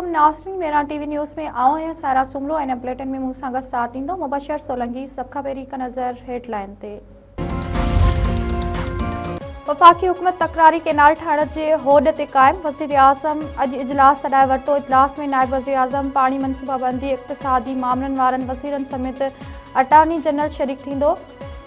नाज़रीन, मेरा TV news में आऊं या सारा सुमलो इन बुलेटिन में मूंसां गॾु साथ ॾींदो मुबशर सोलंकी। सब खां पहिरीं हिकु नज़र हेडलाइन ते। वफ़ाक़ी हुकूमत तकरारी केनाल ठाहिण जे होड ते क़ाइम। वज़ीर आज़म अॼु इजलास सॾाए वरितो। इजलास में नायब वज़ीर आज़म, पाणी मनसूबाबंदी, इक़्तिसादी मामलनि वारनि वज़ीरनि समेत अटॉर्नी जनरल शरीक थींदो।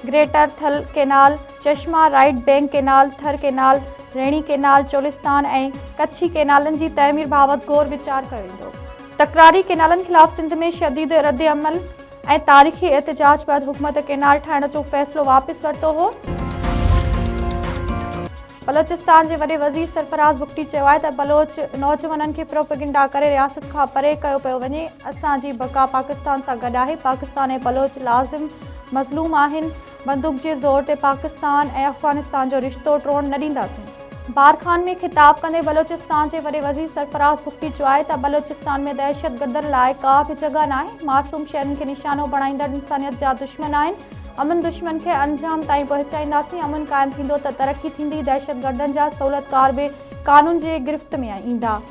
ग्रेटर थल केनाल, चश्मा राइट बैंक केनाल, थर केनाल, रेणी केनाल, चोलिस्तान ऐं कच्छी केनालनि जी तइमीर बाबति गौर वीचार कयो वेंदो। तकरारी केनालनि ख़िलाफ़ सिंध में शदीद रद्द अमल ऐं तारीख़ी एहतजाज बैदि हुकूमत केनाल ठाहिण जो फ़ैसिलो वापसि वरितो हो। बलोचिस्तान जे वॾे वज़ीर सरफराज़ बुगटी चयो आहे त बलोच नौजवाननि खे प्रोपेगेंडा करे रियासत खां परे कयो पियो वञे। असांजी बका पाकिस्तान सां गॾु आहे। पाकिस्तान ऐं बलोच लाज़िम मज़लूम आहिनि। बंदूक जे ज़ोर ते पाकिस्तान ऐं अफ़गानिस्तान जो रिश्तो टोड़ न ॾींदासीं। बारखान में ख़िताब कंदे बलोचिस्तान जे वॾे वज़ीर सरफराज़ बुगटी चयो आहे त बलोचिस्तान में दहशतगर्दनि लाइ का बि जॻह न आहे। मासूम शहरनि खे निशानो बणाईंदड़ इंसानियत जा दुश्मन आहिनि। अमन दुश्मन खे अंजाम ताईं पहुचाईंदासीं। अमन क़ाइमु थींदो त तरक़ी थींदी। दहशतगर्दनि जा सहूलियतकार बि कानून जे गिरफ़्त में ईंदा।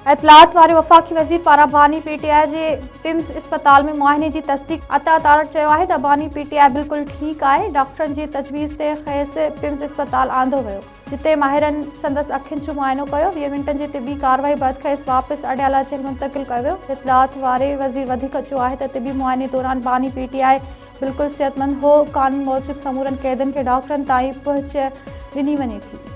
इतलात वारे वफ़ाक़ी वज़ीर पारां बानी पीटीआई जे पिम्स अस्पताल में मुआइने जी तस्दीक़ अता तारड़ चयो आहे त बानी पीटीआई बिल्कुलु ठीकु आहे। डॉक्टरनि जी तजवीज़ ते खेसि पिम्स अस्पताल आंदो वियो, जिते माहिरनि संदसि अखियुनि जो मुआइनो कयो। 20 मिंटनि जी तिबी कार्रवाई बैदि खेसि वापसि अडियाला जेल मुंतक़िल कयो वियो। इतलात वारे वज़ीर वधीक चयो आहे त तिबी मुआइने दौरान बानी पीटीआई बिल्कुलु सिहतमंद हो। कानून मूजिबि समूरनि क़ैदियुनि खे डॉक्टरनि ताईं पहुच ॾिनी वञे थी।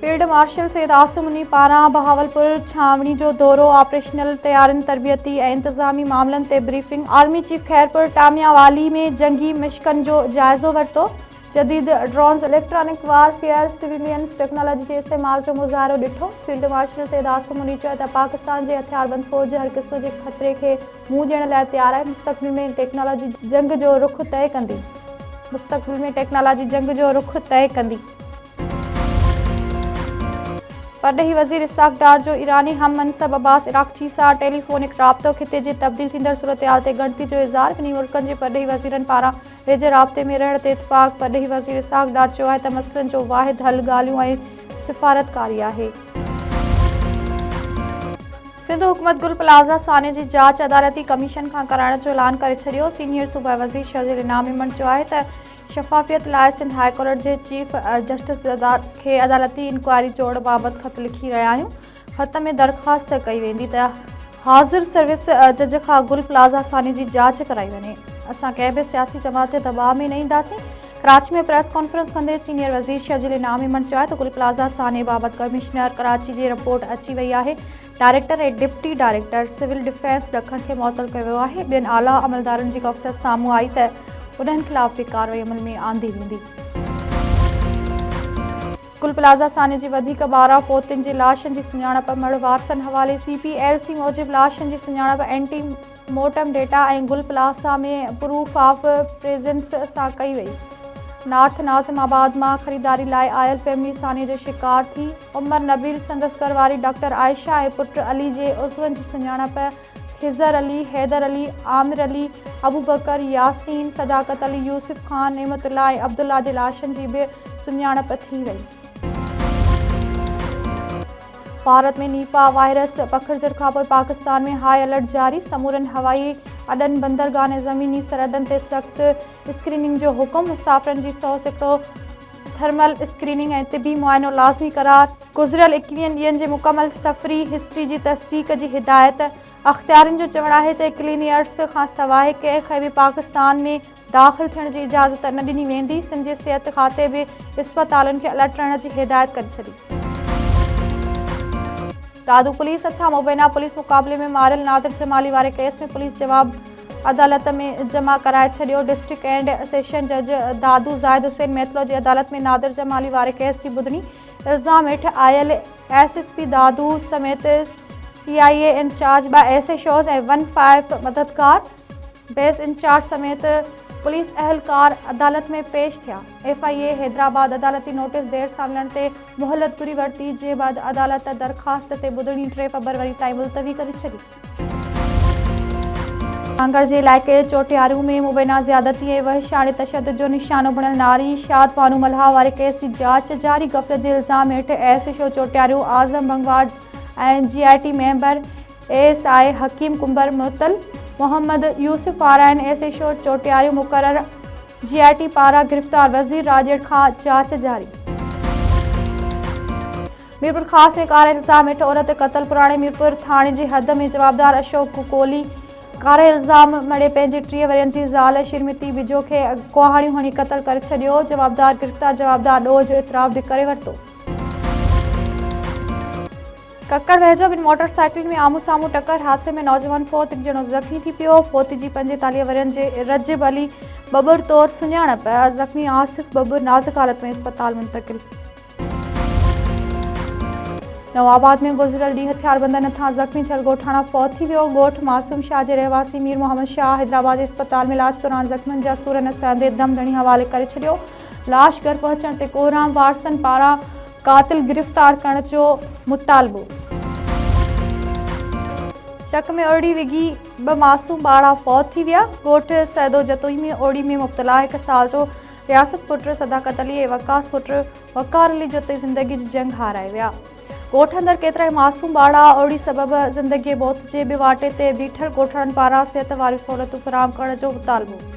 फील्ड मार्शल सैयद आसिम मुनी पारां बहावलपुर छावनी जो दौरो। ऑपरेशनल तैयारियुनि, तरबियती ऐं इंतज़ामी मामलनि ते briefing. Army chief Khairpur Tamewali में जंगी मशक़नि जो जाइज़ो वरितो। जदीद drones, electronic warfare, civilians technology जे इस्तेमाल जो मुज़ाहिरो ॾिठो। फील्ड मार्शल सैयद आसिम मुनी चयो त पाकिस्तान जे हथियारबंद फ़ौज हर क़िस्म जे ख़तरे खे मुंहुं ॾियण लाइ तयारु आहे। मुस्तक़बिल में टेक्नोलॉजी जंग जो रुख़ तइ कंदी। परॾेही वज़ीर इसहाक़ डार जो ईरानी हम मनसब अब्बास इराक़ची सां टेलीफोनिक राब्तो। खिते जे तब्दील थींदड़ सूरतहाल ते ॻणती जो इज़हार। ॿिन्ही मुल्कनि जे परॾेही वज़ीरनि पारां वेझे राब्ते में रहण ते इत्तफ़ाक़। परॾेही वज़ीर इसहाक़ डार चयो आहे त मसइलनि जो वाहिद हल ॻाल्हियूं ऐं सिफ़ारतकारी आहे। सिंध हुकूमत गुल प्लाज़ा साने जी जांच अदालती कमीशन खां कराइण जो ऐलान करे छॾियो। सीनियर सूबाई वज़ीर शर्जील इनाम इमन चयो आहे त शफ़ाफ़ियत लाइ सिंध हाई कोर्ट जे चीफ जस्टिस खे अदालती इंक्वायरी जोड़ बाबति ख़त लिखी रहिया आहियूं। ख़त में दरख़्वास्त कई वेंदी त हाज़िर सर्विस जज खां गुल प्लाज़ा साने जी जांच कराई वञे। असां कंहिं बि सियासी जमात जे दबाव में न ईंदासीं। कराची में प्रेस कॉन्फ्रेंस कंदे सीनियर वज़ीर शर्जील इनाम इमन चयो आहे त गुल प्लाज़ा साने बाबति कमिश्नर कराची जी रिपोर्ट अची वई आहे। डायरेक्टर ऐं डिप्टी डायरेक्टर सिविल डिफेंस ॾखण खे मुअतल कयो वियो आहे। ॿियनि आला अमलदारनि जी ग़फ़लत साम्हूं आई त उन्हनि ख़िलाफ़ बि कार्रवाई अमल में आंदी वेंदी। गुल प्लाज़ा साने जी वधीक 12 पोतनि जी लाशनि जी सुञाणप मड़ वारसनि हवाले। CPLC मूजिबि लाशनि जी सुञाणप एंटी मोर्टम डेटा ऐं गुल प्लाज़ा में प्रूफ ऑफ प्रेजेंस सां कई वई। नॉर्थ नाज़िमाबाद मां ख़रीदारी लाइ आयल फैमिली साने जो शिकार थी। उमर नबील संदसि घरवारी डॉक्टर आयशा ऐं पुट अली जे उज़वनि जी सुञाणप खिज़र अली, हैदर अली, आमिर अली, अबू बकर, यासीन, सदाकत अली, यूसुफ ख़ान, नेमतुल्लाह ऐं अब्दुल्ला जे लाशनि जी बि सुञाणप थी वई। भारत में नीपा वायरस पखिड़िजण खां पोइ पाकिस्तान में हाई अलर्ट जारी। समूरनि हवाई अॾनि, बंदरगाह ऐं ज़मीनी सरहदनि ते सख़्त स्क्रीनिंग जो हुकुम। मुसाफ़िरनि जी 100% थर्मल स्क्रीनिंग ऐं तिबी मुआइनो लाज़मी करार। गुज़िरियल 21 ॾींहंनि जे मुकमल सफ़री हिस्ट्री जी तस्दीक़ जी हिदायत। अख़्तियारनि जो चवणु आहे त क्लीनियर्स खां सवाइ कंहिंखे बि पाकिस्तान में दाख़िल थियण जी इजाज़त न ॾिनी वेंदी। सिंध जे सिहत खाते बि इस्पतालुनि खे अलर्ट रहण जी हिदायत करे छॾी। दादू पुलिस हथां मुबैना पुलिस मुक़ाबले में मारियल नादिर जमाली वारे केस में पुलिस जवाब अदालत में जमा कराए छॾियो। डिस्ट्रिक्ट एंड सेशन जज दादू ज़ाहिद हुसैन मैतलो जी अदालत में नादिर जमाली वारे केस जी ॿुधणी। इल्ज़ाम हेठि आयल SSP दादू समेत CIA इंचार्ज 2 SHOs ऐं 15 मददगार बेस इंचार्ज समेत पुलिस अहलकार अदालत में पेश थिया। FIA हैदराबाद अदालती नोटिस देर सां मिलण ते मोहलत घुरी वरिती, जे बाद अदालत दरख़्वास्त ते ॿुधणी 3 फरवरी ताईं मुलतवी करे छॾी। कांगड़ जे इलाइक़े चोटियारू में मुबैना ज़्यादती ऐं वहिशाणे तशद्दुद जो निशानो बणियल नारी शाद बानू मल्हा वारे केस जी जांच जारी। गफ़लत जे इल्ज़ाम हेठि एसएचओ चोटियारू आज़म भंगवाड़ ऐं जीआईटी मेंबर एएसआई हकीम कुंबर मुअत्तल मोहम्मद यूसुफ पारां आहिनि। एसएचओ चोटियारू मुक़रर जीआईटी पारां गिरफ़्तार वज़ीर राजेड़ खां जांच जारी। मीरपुर ख़ास में कारे इल्ज़ाम हेठि औरत क़त्ल। पुराणे मीरपुर थाणे जी हद में जवाबदार अशोक कोहली कारे इल्ज़ाम मड़े पंहिंजी 30 वरियनि जी ज़ाल शिरमिती बिजो खे कुहाड़ियूं हणी क़त्ल करे छॾियो। जवाबदार गिरफ़्तार। जवाबदार ॾोह जो इतराफ़ बि करे वरितो। कक्कड़ वेझो ॿिनि मोटरसाइकिल में आमू साम्हूं टक्कर। हादसे में नौजवान फ़ौत, हिकु ॼणो ज़ख़्मी थी पियो। फ़ौती जी 45 वरियनि जे रजिब अली बबर तौरु सुञाणप। ज़ख़्मी आसिफ बबर नाज़ुक हालत में अस्पताल मुंतक़िल। नवाबाद में गुज़िरियल ॾींहुं हथियारबंदनि हथां ज़ख़्मी थियल ॻोठाणा फ़ौत थी वियो। ॻोठ मासूम शाह जे रहवासी मीर मोहम्मद शाह हैदराबाद जे अस्पताल में इलाज दौरान ज़ख़्मियुनि जा सूर न सहंदे दम धणी हवाले करे छॾियो। लाश घर पहुचण ते कोहराम वारसन पारां क़ातिल गिरफ़्तार करण जो मुतालबो। शक में ओड़ी विघी 2 मासूम ॿारहा फ़ौत थी विया। ॻोठ सैदो जतोई में ओड़ी में मुब्तला 1 साल जो रियासत पुट सदाकत अली ऐं वकास पुट वकार अली जो ज़िंदगी जी जंग हाराए विया। ॻोठ अंदर केतिरा मासूम ॿारहा ओड़ी सबबि ज़िंदगी मौत जे ॿिए वाटे ते बीठल ॻोठाणनि पारां सिहत वारियूं सहूलियतूं फ़राहम करण जो मुतालबो।